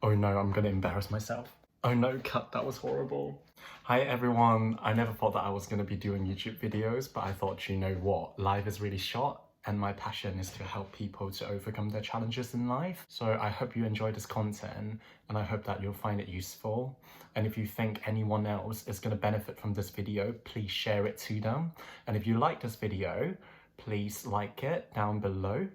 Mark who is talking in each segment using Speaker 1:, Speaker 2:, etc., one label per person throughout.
Speaker 1: Oh no, I'm gonna embarrass myself. Oh no, cut, that was horrible. Hi everyone, I never thought that I was gonna be doing YouTube videos, but I thought, you know what, life is really short and my passion is to help people to overcome their challenges in life. So I hope you enjoy this content and I hope that you'll find it useful. And if you think anyone else is gonna benefit from this video, please share it to them. And if you like this video, please like it down below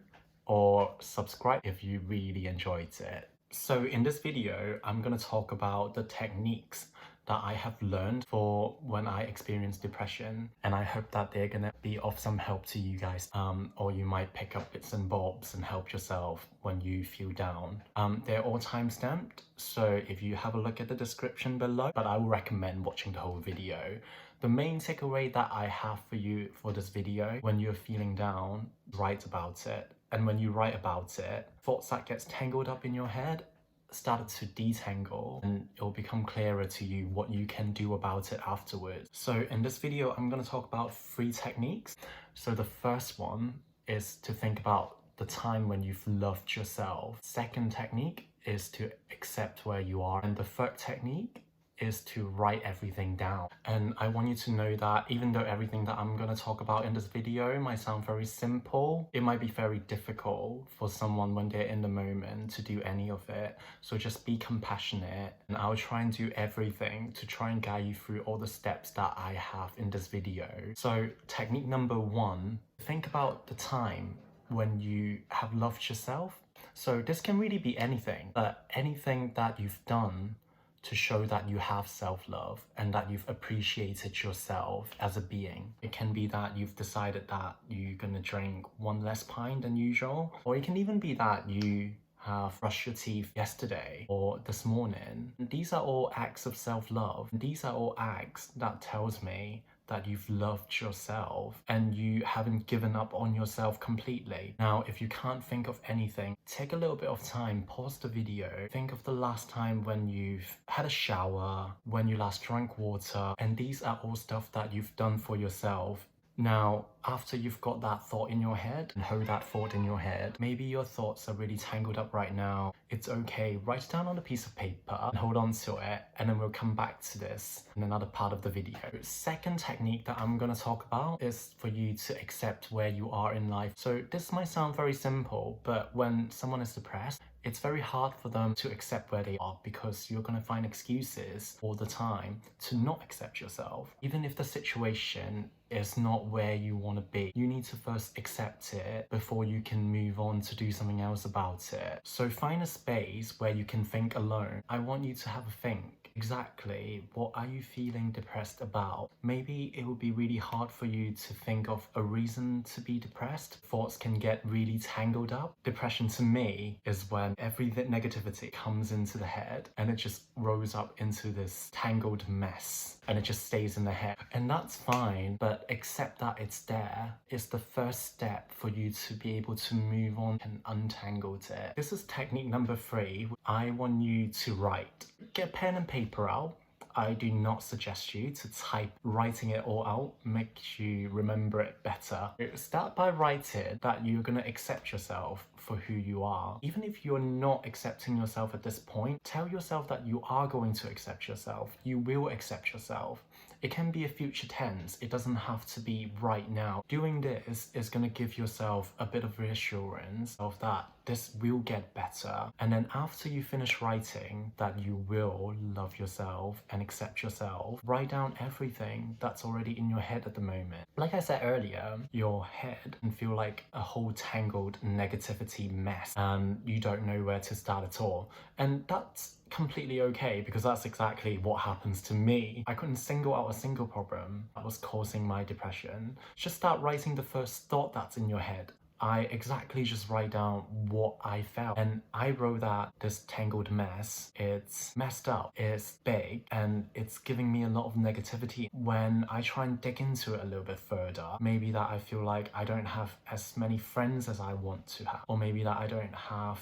Speaker 1: or subscribe if you really enjoyed it. So in this video, I'm going to talk about the techniques that I have learned for when I experience depression, and I hope that they're going to be of some help to you guys, or you might pick up bits and bobs and help yourself when you feel down. They're all time-stamped, so if you have a look at the description below, but I will recommend watching the whole video. The main takeaway that I have for you for this video: when you're feeling down, write about it. And when you write about it, thoughts that gets tangled up in your head started to detangle, and it will become clearer to you what you can do about it afterwards. So in this video, I'm going to talk about 3 techniques. So the first one is to think about the time when you've loved yourself. Second technique is to accept where you are. And the third technique is to write everything down. And I want you to know that even though everything that I'm going to talk about in this video might sound very simple, it might be very difficult for someone when they're in the moment to do any of it. So just be compassionate, and I'll try and do everything to try and guide you through all the steps that I have in this video. So technique number 1, think about the time when you have loved yourself. So this can really be anything, but anything that you've done to show that you have self-love and that you've appreciated yourself as a being. It can be that you've decided that you're gonna drink 1 less pint than usual, or it can even be that you have brushed your teeth yesterday or this morning. These are all acts of self-love. These are all acts that tells me that you've loved yourself and you haven't given up on yourself completely. Now, if you can't think of anything, take a little bit of time, pause the video, think of the last time when you've had a shower, when you last drank water, and these are all stuff that you've done for yourself. Now, after you've got that thought in your head and hold that thought in your head, maybe your thoughts are really tangled up right now. It's okay, write it down on a piece of paper and hold on to it, and then we'll come back to this in another part of the video. Second technique that I'm gonna talk about is for you to accept where you are in life. So this might sound very simple, but when someone is depressed, it's very hard for them to accept where they are, because you're going to find excuses all the time to not accept yourself. Even if the situation is not where you want to be, you need to first accept it before you can move on to do something else about it. So find a space where you can think alone. I want you to have a think. Exactly what are you feeling depressed about? Maybe it would be really hard for you to think of a reason to be depressed. Thoughts can get really tangled up. Depression to me is when every negativity comes into the head and it just rolls up into this tangled mess and it just stays in the head. And that's fine, but accept that it's there. It's the first step for you to be able to move on and untangle it. This is technique number 3. I want you to write. Get pen and paper out. I do not suggest you to type. Writing it all out makes you remember it better. Start by writing that you're going to accept yourself for who you are. Even if you're not accepting yourself at this point, tell yourself that you are going to accept yourself. You will accept yourself. It can be a future tense. It doesn't have to be right now. Doing this is going to give yourself a bit of reassurance of that this will get better. And then after you finish writing that you will love yourself and accept yourself, write down everything that's already in your head at the moment. Like I said earlier, your head can feel like a whole tangled negativity mess and you don't know where to start at all. And that's completely okay, because that's exactly what happens to me. I couldn't single out a single problem that was causing my depression. Just start writing the first thought that's in your head. I exactly just write down what I felt, and I wrote that this tangled mess, it's messed up, it's big, and it's giving me a lot of negativity. When I try and dig into it a little bit further, maybe that I feel like I don't have as many friends as I want to have, or maybe that I don't have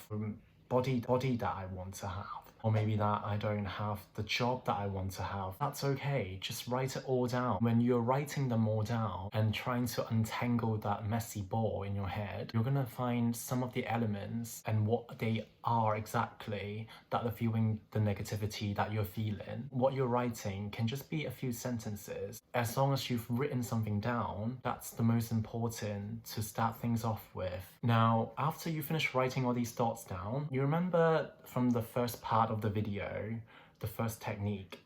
Speaker 1: body that I want to have. Or maybe that I don't have the job that I want to have. That's okay, just write it all down. When you're writing them all down and trying to untangle that messy ball in your head, you're gonna find some of the elements and what they are exactly that are fueling the negativity that you're feeling. What you're writing can just be a few sentences. As long as you've written something down, that's the most important to start things off with. Now, after you finish writing all these thoughts down, you remember from the first part of the video, the first technique,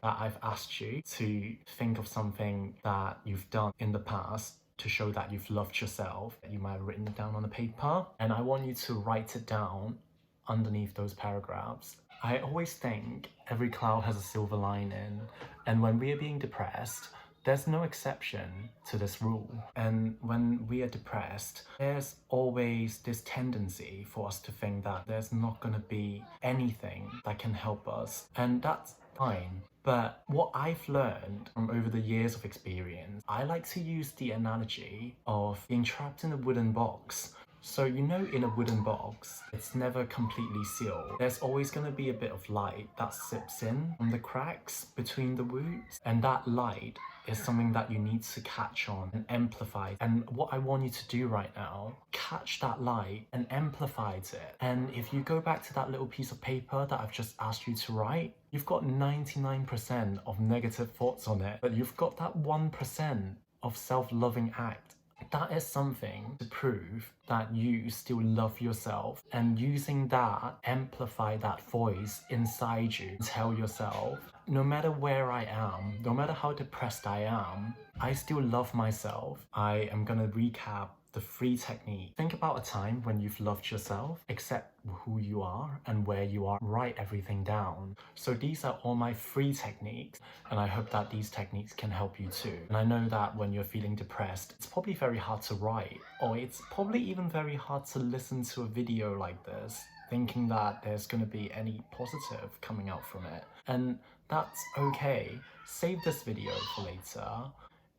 Speaker 1: that I've asked you to think of something that you've done in the past to show that you've loved yourself. You might have written it down on a paper, and I want you to write it down underneath those paragraphs. I always think every cloud has a silver lining, and when we are being depressed, there's no exception to this rule. And when we are depressed, there's always this tendency for us to think that there's not going to be anything that can help us. And that's fine. But what I've learned from over the years of experience, I like to use the analogy of being trapped in a wooden box. So you know, in a wooden box, it's never completely sealed. There's always going to be a bit of light that sips in from the cracks between the woods, and that light is something that you need to catch on and amplify. And what I want you to do right now, catch that light and amplify it. And if you go back to that little piece of paper that I've just asked you to write, you've got 99% of negative thoughts on it, but you've got that 1% of self-loving act. That is something to prove that you still love yourself, and using that, amplify that voice inside you. Tell yourself, no matter where I am, no matter how depressed I am, I still love myself. I am gonna recap the 3 techniques. Think about a time when you've loved yourself, accept who you are and where you are, write everything down. So these are all my 3 techniques, and I hope that these techniques can help you too. And I know that when you're feeling depressed, it's probably very hard to write, or it's probably even very hard to listen to a video like this, thinking that there's gonna be any positive coming out from it. And that's okay. Save this video for later.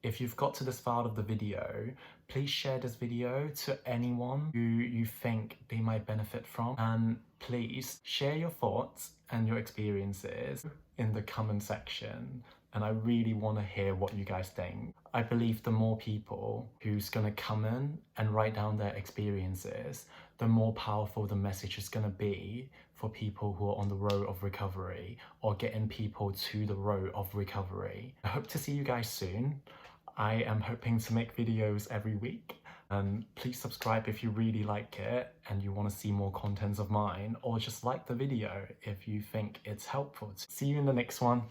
Speaker 1: If you've got to this part of the video, please share this video to anyone who you think they might benefit from. And please share your thoughts and your experiences in the comment section. And I really want to hear what you guys think. I believe the more people who's going to come in and write down their experiences, the more powerful the message is going to be for people who are on the road of recovery, or getting people to the road of recovery. I hope to see you guys soon. I am hoping to make videos every week, and please subscribe if you really like it and you want to see more contents of mine, or just like the video if you think it's helpful. See you in the next one.